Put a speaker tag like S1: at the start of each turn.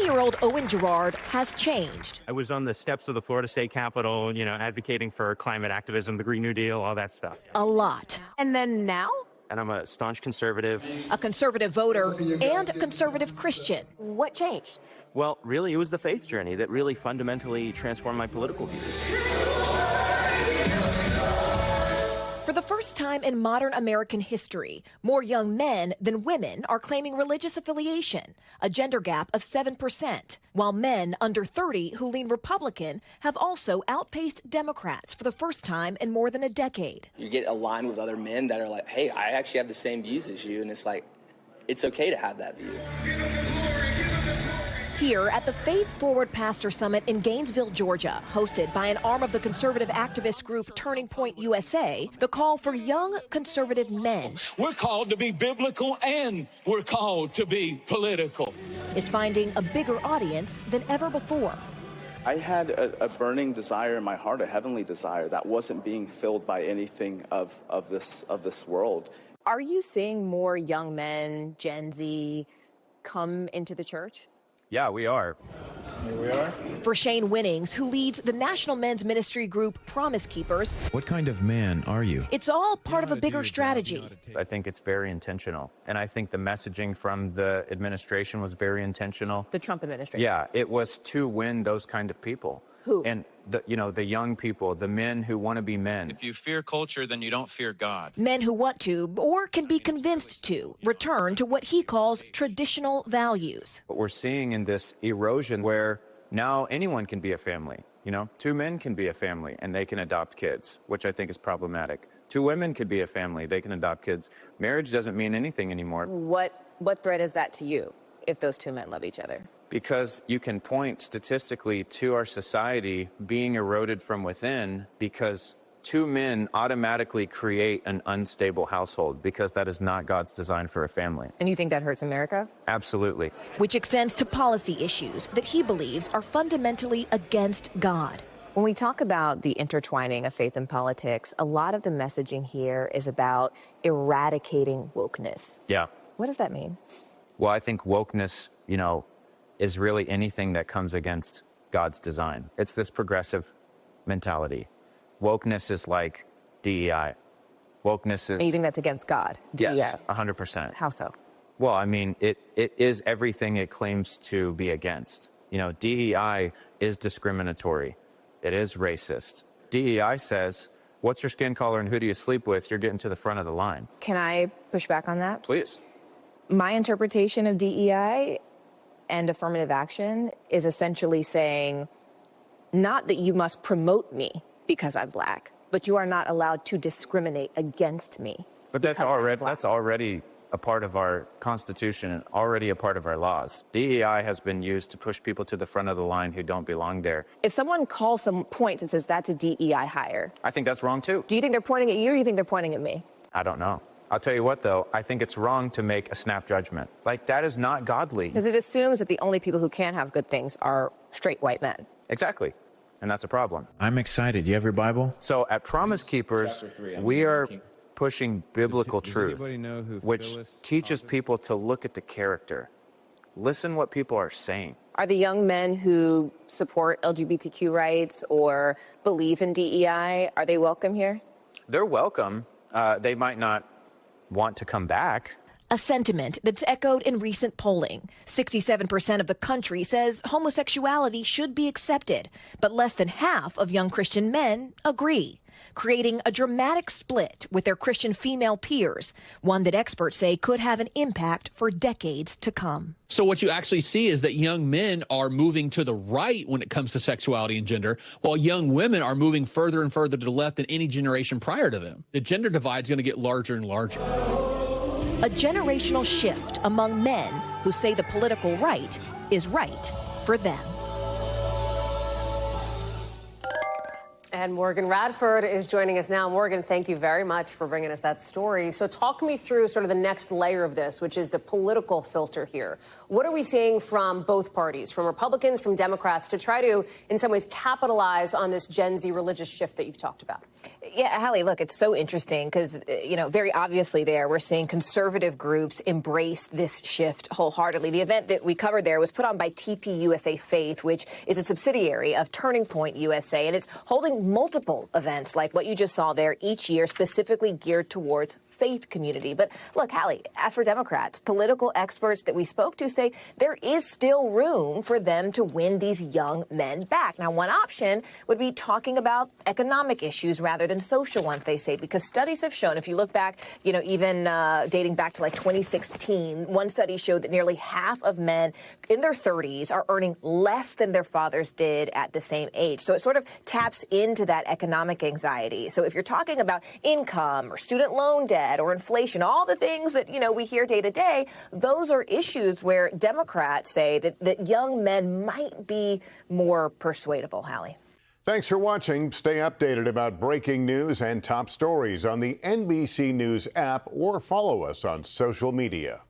S1: 20-year-old Owen Girard has changed.
S2: I was on the steps of the Florida State Capitol, advocating for climate activism, the Green New Deal, all that stuff.
S1: A lot. And then now?
S2: And I'm a staunch conservative.
S1: A conservative voter and a conservative Christian. What changed?
S2: Well, really, it was the faith journey that really fundamentally transformed my political views.
S1: For the first time in modern American history, more young men than women are claiming religious affiliation, a gender gap of 7%, while men under 30 who lean Republican have also outpaced Democrats for the first time in more than a decade.
S3: You get aligned with other men that are like, hey, I actually have the same views as you, and it's like, it's okay to have that view.
S1: Here at the Faith Forward Pastor Summit in Gainesville, Georgia, hosted by an arm of the conservative activist group Turning Point USA, the call for young conservative men.
S4: We're called to be biblical and we're called to be political.
S1: Is finding a bigger audience than ever before.
S5: I had a burning desire in my heart, a heavenly desire that wasn't being filled by anything of this world.
S6: Are you seeing more young men, Gen Z, come into the church?
S2: Yeah, we are.
S5: Here we are.
S1: For Shane Winnings, who leads the national men's ministry group Promise Keepers,
S7: what kind of man are you?
S1: It's all part of a bigger strategy.
S2: I think it's very intentional. And I think the messaging from the administration was very intentional.
S6: The Trump administration?
S2: Yeah, it was to win those kind of people.
S6: Who?
S2: And the young people, the men who want to be men.
S8: If you fear culture, then you don't fear God.
S1: Men who want to, or can be convinced to, return to what he calls traditional values.
S2: What we're seeing in this erosion where now anyone can be a family. Two men can be a family and they can adopt kids, which I think is problematic. Two women could be a family, they can adopt kids. Marriage doesn't mean anything anymore.
S6: What threat is that to you if those two men love each other?
S2: Because you can point statistically to our society being eroded from within because two men automatically create an unstable household because that is not God's design for a family.
S6: And you think that hurts America?
S2: Absolutely.
S1: Which extends to policy issues that he believes are fundamentally against God.
S6: When we talk about the intertwining of faith and politics, a lot of the messaging here is about eradicating wokeness.
S2: Yeah.
S6: What does that mean?
S2: Well, I think wokeness, is really anything that comes against God's design. It's this progressive mentality. Wokeness is like DEI. Wokeness is...
S6: And you think that's against God? DEI.
S2: Yes, 100%.
S6: How so?
S2: Well, I mean, it is everything it claims to be against. DEI is discriminatory. It is racist. DEI says, what's your skin color and who do you sleep with? You're getting to the front of the line.
S6: Can I push back on that?
S2: Please.
S6: My interpretation of DEI and affirmative action is essentially saying, not that you must promote me because I'm black, but you are not allowed to discriminate against me.
S2: But that's already a part of our Constitution and already a part of our laws. DEI has been used to push people to the front of the line who don't belong there.
S6: If someone calls some points and says that's a DEI hire,
S2: I think that's wrong too.
S6: Do you think they're pointing at you or do you think they're pointing at me?
S2: I don't know. I'll tell you what, though, I think it's wrong to make a snap judgment. That is not godly.
S6: Because it assumes that the only people who can have good things are straight white men.
S2: Exactly. And that's a problem.
S7: I'm excited. You have your Bible?
S2: So at Promise Keepers, we are pushing biblical truth, which teaches people to look at the character. Listen what people are saying.
S6: Are the young men who support LGBTQ rights or believe in DEI, are they welcome here?
S2: They're welcome. They might not want to come back.
S1: A sentiment that's echoed in recent polling. 67% of the country says homosexuality should be accepted, but less than half of young Christian men agree, creating a dramatic split with their Christian female peers, one that experts say could have an impact for decades to come.
S9: So what you actually see is that young men are moving to the right when it comes to sexuality and gender, while young women are moving further and further to the left than any generation prior to them. The gender divide is going to get larger and larger.
S1: A generational shift among men who say the political right is right for them.
S10: And Morgan Radford is joining us now. Morgan, thank you very much for bringing us that story. So talk me through sort of the next layer of this, which is the political filter here. What are we seeing from both parties, from Republicans, from Democrats, to try to, in some ways, capitalize on this Gen Z religious shift that you've talked about?
S6: Yeah, Hallie, look, it's so interesting because, very obviously there, we're seeing conservative groups embrace this shift wholeheartedly. The event that we covered there was put on by TPUSA Faith, which is a subsidiary of Turning Point USA, and it's holding multiple events like what you just saw there each year, specifically geared towards faith community. But look, Hallie, as for Democrats, political experts that we spoke to say there is still room for them to win these young men back. Now, one option would be talking about economic issues rather than social ones, they say, because studies have shown, if you look back, even dating back to like 2016, one study showed that nearly half of men in their 30s are earning less than their fathers did at the same age. So it sort of taps into that economic anxiety. So if you're talking about income or student loan debt or inflation, all the things that, we hear day to day, those are issues where Democrats say that young men might be more persuadable, Hallie.
S11: Thanks for watching. Stay updated about breaking news and top stories on the NBC News app or follow us on social media.